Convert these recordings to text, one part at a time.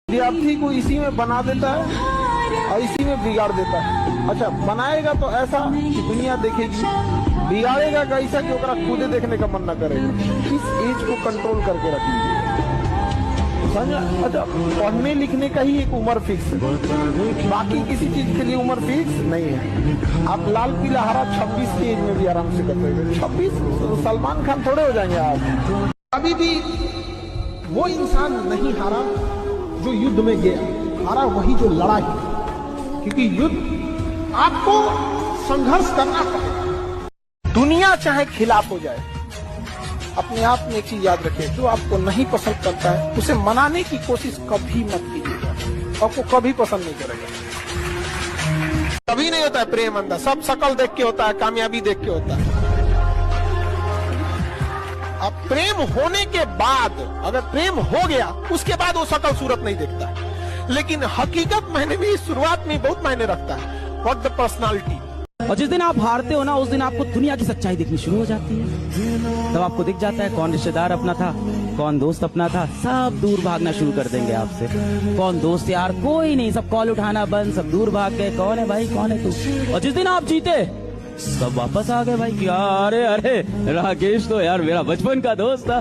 विद्यार्थी को इसी में बना देता है और इसी में बिगाड़ देता है। अच्छा, बनाएगा तो ऐसा कि दुनिया देखेगी, बिगाड़ेगा कैसा कि ओकरा खुदे देखने का मन न करेगा। इस एज को कंट्रोल करके रख लीजिए, समझा? अच्छा, पढ़ने लिखने का ही एक उम्र फिक्स है, बाकी किसी चीज के लिए उम्र फिक्स नहीं है। आप लाल पीला हरा 26 की एज में भी आराम से कर सकते। 26 तो सलमान खान थोड़े हो जाएंगे आप। अभी भी वो इंसान नहीं हारा जो युद्ध में गया, हारा वही जो लड़ा है, क्योंकि युद्ध आपको संघर्ष करना पड़ेगा। दुनिया चाहे खिलाफ हो जाए, अपने आप में एक चीज याद रखें, जो आपको नहीं पसंद करता है उसे मनाने की कोशिश कभी मत कीजिएगा, आपको कभी पसंद नहीं करेगा। कभी नहीं होता है प्रेम अंदर, सब शकल देख के होता है, कामयाबी देख के होता है। अब प्रेम होने के बाद, अगर प्रेम हो गया उसके बाद वो शकल सूरत नहीं देखता, लेकिन हकीकत मायने में शुरुआत में बहुत मायने रखता है, व्हाट द पर्सनालिटी। और जिस दिन आप हारते हो ना, उस दिन आपको दुनिया की सच्चाई दिखनी शुरू हो जाती है। तब आपको दिख जाता है कौन रिश्तेदार अपना था, कौन दोस्त अपना था। सब दूर भागना शुरू कर देंगे आपसे। कौन दोस्त यार, कोई नहीं, सब कॉल उठाना बंद, सब दूर भाग गए। कौन है भाई, कौन है तू? और जिस दिन आप जीते सब वापस आ गए भाई। क्या अरे अरे राकेश तो यार मेरा बचपन का दोस्त था।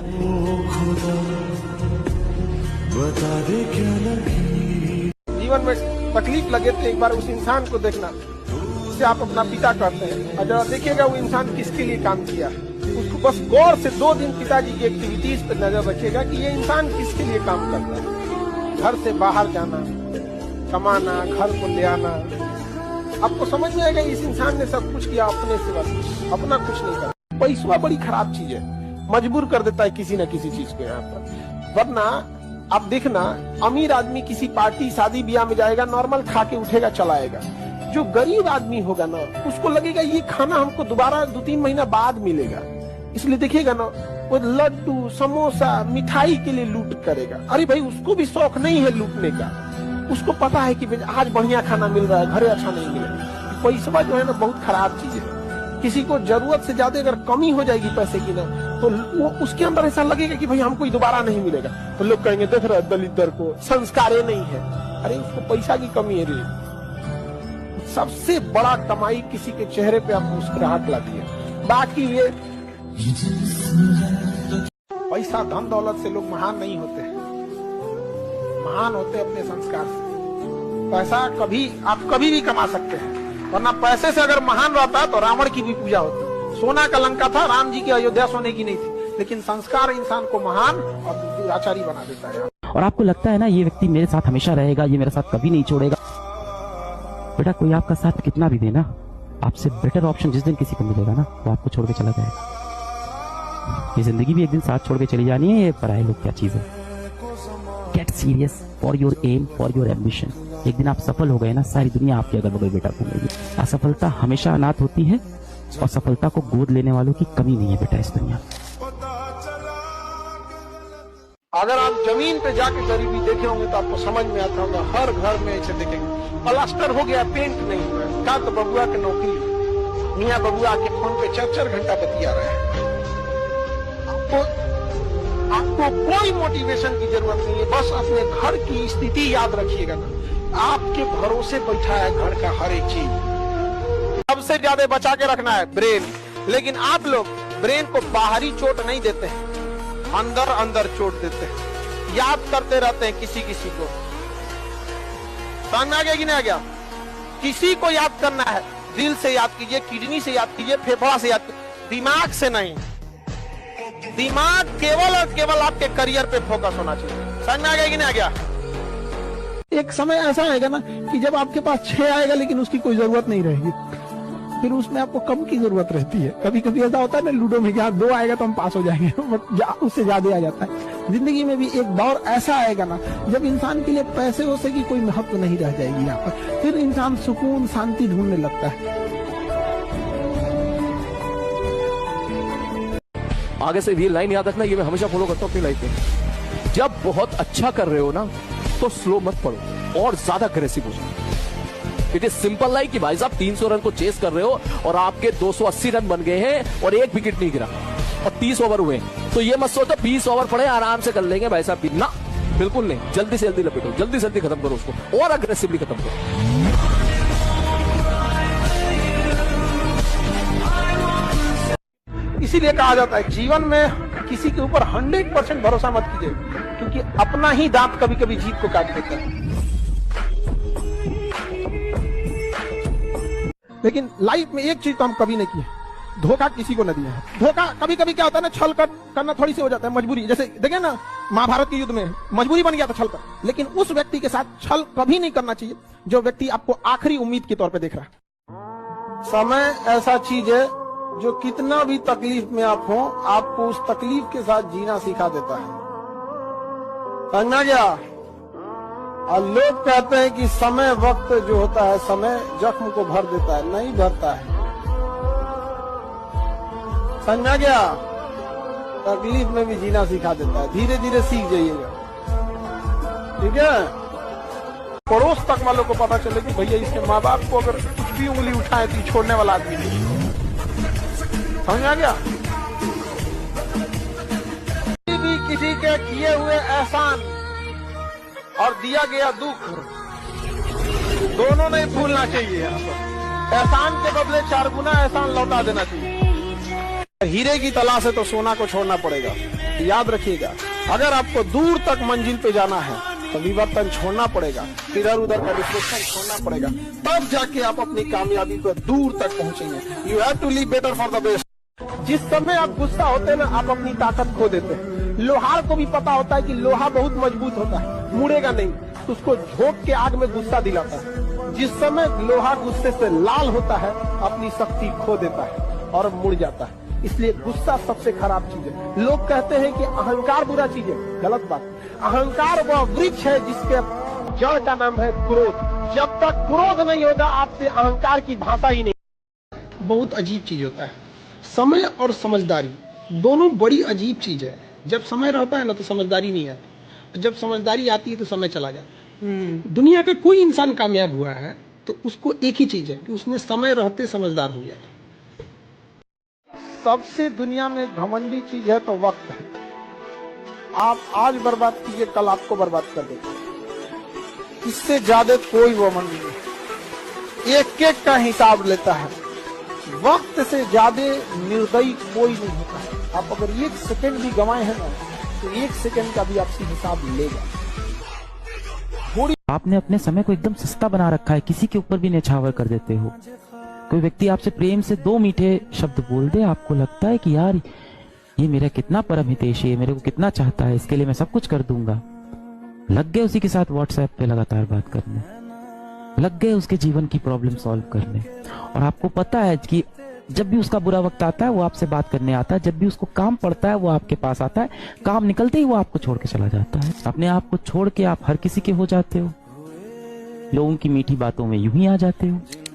जीवन में तकलीफ लगे तो एक बार उस इंसान को देखना जिसे आप अपना पिता कहते हैं, और जरा देखिएगा वो इंसान किसके लिए काम किया। उसको बस गौर से 2 दिन पिताजी की एक्टिविटीज पर नजर रखिएगा कि ये इंसान किसके लिए काम करता है। घर से बाहर जाना, कमाना, घर को ले आना, आपको समझ में आएगा इस इंसान ने सब कुछ किया अपने से, बस अपना कुछ नहीं करा। पैसा बड़ी खराब चीज है, मजबूर कर देता है किसी न किसी चीज को यहाँ पर। वरना आप देखना, अमीर आदमी किसी पार्टी शादी ब्याह में जाएगा, नॉर्मल खा के उठेगा चलाएगा। जो गरीब आदमी होगा ना, उसको लगेगा ये खाना हमको दोबारा 2-3 महीना बाद मिलेगा, इसलिए देखिएगा ना वो लड्डू समोसा मिठाई के लिए लूट करेगा। अरे भाई, उसको भी शौक नहीं है लूटने का, उसको पता है कि आज बढ़िया खाना मिल रहा है, घरे अच्छा नहीं मिलेगा। पैसा जो है ना बहुत खराब चीज है। किसी को जरूरत से ज्यादा अगर कमी हो जाएगी पैसे की ना, तो वो उसके अंदर ऐसा लगेगा कि भाई हमको दोबारा नहीं मिलेगा। तो लोग कहेंगे देख रहे दलित दर को संस्कार नहीं है। अरे उसको पैसा की कमी है रे। सबसे बड़ा कमाई किसी के चेहरे पे आप मुस्कुराहट लाती है। बाकी ये पैसा धन दौलत से लोग महान नहीं होते हैं, महान होते अपने संस्कार से। पैसा आप कभी भी कमा सकते हैं, वरना पैसे से अगर महान रहता तो रावण की भी पूजा होती। सोना का लंका था, राम जी की अयोध्या सोने की नहीं थी, लेकिन संस्कार इंसान को महान और दुराचारी बना देता है। और आपको लगता है ना ये व्यक्ति मेरे साथ हमेशा रहेगा, ये मेरे साथ कभी नहीं छोड़ेगा। बेटा, कोई आपका साथ कितना भी देना, आपसे बेटर ऑप्शन जिस दिन किसी को मिलेगा ना, वो आपको छोड़ के चला जाएगा। ये जिंदगी भी एक दिन साथ छोड़ के चली जानी है। ये पराये लोग क्या चीज है। Get serious for your aim, for your ambition. एक दिन आप सफल हो गए ना, सारी दुनिया आपके अगल बगल बेटा घूमेगी। असफलता हमेशा अनाथ होती है, और सफलता को गोद लेने वालों की कमी नहीं है बेटा इस दुनिया में। अगर आप जमीन पे जाके गरीबी देखे होंगे तो आपको समझ में आता होगा, हर घर में ऐसे देखेंगे प्लास्टर हो गया, पेंट नहीं हुआ। का तो बबुआ की नौकरी, मियाँ बबुआ के फोन पे 4-4 घंटा बतिया रहे हैं। आपको कोई मोटिवेशन की जरूरत नहीं है, बस अपने घर की स्थिति याद रखिएगा ना। आपके भरोसे बैठा है घर का हर एक चीज। सबसे ज्यादा बचा के रखना है ब्रेन, लेकिन आप लोग ब्रेन को बाहरी चोट नहीं देते हैं, अंदर अंदर चोट देते हैं, याद करते रहते हैं किसी किसी को। समझ में आ गया कि नहीं आ गया? किसी को याद करना है, दिल से याद कीजिए, किडनी से याद कीजिए, फेफड़ा से याद कीजिए, दिमाग से नहीं। दिमाग केवल और केवल आपके करियर पे फोकस होना चाहिए। समझ में आ गया कि नहीं आ गया? एक समय ऐसा आएगा ना कि जब आपके पास 6 आएगा लेकिन उसकी कोई जरूरत नहीं रहेगी, फिर उसमें आपको कम की जरूरत रहती है। कभी कभी ऐसा होता है ना लूडो में, क्या 2 आएगा तो हम पास हो जाएंगे, उससे ज्यादा आ जाता है। जिंदगी में भी एक दौर ऐसा आएगा ना जब इंसान के लिए पैसे वैसे की कोई महत्व नहीं रह जाएगी यहाँ पर। फिर इंसान सुकून शांति ढूंढने लगता है। आगे से ये लाइन याद रखना, ये मैं हमेशा फॉलो करता हूँ अपनी लाइफ में। जब बहुत अच्छा कर रहे हो ना तो स्लो मत पढ़ो और ज्यादा अग्रेसिव हो जाओ। इट इज सिंपल लाइक कि भाई साहब 300 रन को चेस कर रहे हो और आपके 280 रन बन गए हैं और 1 विकेट नहीं गिरा और 30 ओवर हुए, तो ये मत सोचो 20 ओवर पड़े आराम से कर लेंगे भाई साहब। ना, बिल्कुल नहीं, जल्दी से जल्दी लपेटो, जल्दी से जल्दी खत्म करो उसको और अग्रेसिवली खत्म करो। इसीलिए कहा जाता है जीवन में किसी के ऊपर 100% भरोसा मत कीजिए, क्योंकि अपना ही दांत कभी कभी जीत को काट देता है। लेकिन लाइफ में एक चीज तो हम कभी नहीं किए, धोखा किसी को न दिया है। धोखा कभी कभी क्या होता है ना, छल करना थोड़ी सी हो जाता है, मजबूरी। जैसे देखिए ना, महाभारत के युद्ध में मजबूरी बन गया था छल कर, लेकिन उस व्यक्ति के साथ छल कभी नहीं करना चाहिए जो व्यक्ति आपको आखिरी उम्मीद के तौर पे देख रहा है। समय ऐसा चीज है जो कितना भी तकलीफ में आप हो, आपको उस तकलीफ के साथ जीना सिखा देता है। समझना क्या? और लोग कहते हैं कि समय, वक्त जो होता है, समय जख्म को भर देता है, नहीं भरता है। समझना क्या? तकलीफ में भी जीना सिखा देता है, धीरे धीरे सीख जाइएगा, ठीक है? पड़ोस तक वालों को पता चले कि भैया इसके माँ बाप को अगर कुछ भी उंगली उठाए तो छोड़ने वाला आदमी नहीं। समझ आ गया? किसी के किए हुए एहसान और दिया गया दुख दोनों नहीं भूलना चाहिए। एहसान के बदले 4 गुना एहसान लौटा देना चाहिए। हीरे की तलाश है तो सोना को छोड़ना पड़ेगा। याद रखिएगा, अगर आपको दूर तक मंजिल पे जाना है तो विवर्तन छोड़ना पड़ेगा, इधर उधर का डिस्ट्रैक्शन छोड़ना पड़ेगा, तब जाके आप अपनी कामयाबी पर दूर तक पहुंचेंगे। You have to live better for the best. जिस समय आप गुस्सा होते हैं ना, आप अपनी ताकत खो देते हैं। लोहार को भी पता होता है कि लोहा बहुत मजबूत होता है, मुड़ेगा नहीं, तो उसको झोंक के आग में गुस्सा दिलाता है। जिस समय लोहा गुस्से से लाल होता है, अपनी शक्ति खो देता है और मुड़ जाता है। इसलिए गुस्सा सबसे खराब चीज है। लोग कहते हैं कि अहंकार बुरा चीज है, गलत बात। अहंकार वह वृक्ष है जिसके जड़ का नाम है क्रोध। जब तक क्रोध नहीं होगा, आपसे अहंकार की भाषा ही नहीं। बहुत अजीब चीज होता है, समय और समझदारी दोनों बड़ी अजीब चीज है। जब समय रहता है ना तो समझदारी नहीं आती, जब समझदारी आती है तो समय चला जाता है। दुनिया का कोई इंसान कामयाब हुआ है तो उसको एक ही चीज है कि उसने समय रहते समझदार हो गया। सबसे दुनिया में घमंडी चीज है तो वक्त है। आप आज बर्बाद कीजिए, कल आपको बर्बाद कर देगा। इससे ज्यादा कोई वो मन नहीं, एक एक का हिसाब लेता है। वक्त से ज्यादा निर्दयी कोई नहीं होता है। आप अगर 1 सेकंड भी गंवाए हैं ना, तो 1 सेकंड का भी आपसे हिसाब लेगा। आपने अपने समय को एकदम सस्ता बना रखा है, किसी के ऊपर भी न्यौछावर कर देते हो। कोई व्यक्ति आपसे प्रेम से 2 मीठे शब्द बोल दे, आपको लगता है कि यार ये मेरा कितना परम हितैषी है, मेरे को कितना चाहता है, इसके लिए मैं सब कुछ कर दूंगा। लग गए उसी के साथ व्हाट्सएप पे लगातार बात करने, लग गए उसके जीवन की प्रॉब्लम सॉल्व करने। और आपको पता है कि जब भी उसका बुरा वक्त आता है वो आपसे बात करने आता है, जब भी उसको काम पड़ता है वो आपके पास आता है, काम निकलते ही वो आपको छोड़ के चला जाता है। अपने आप को छोड़ के आप हर किसी के हो जाते हो, लोगों की मीठी बातों में यूं ही आ जाते हो।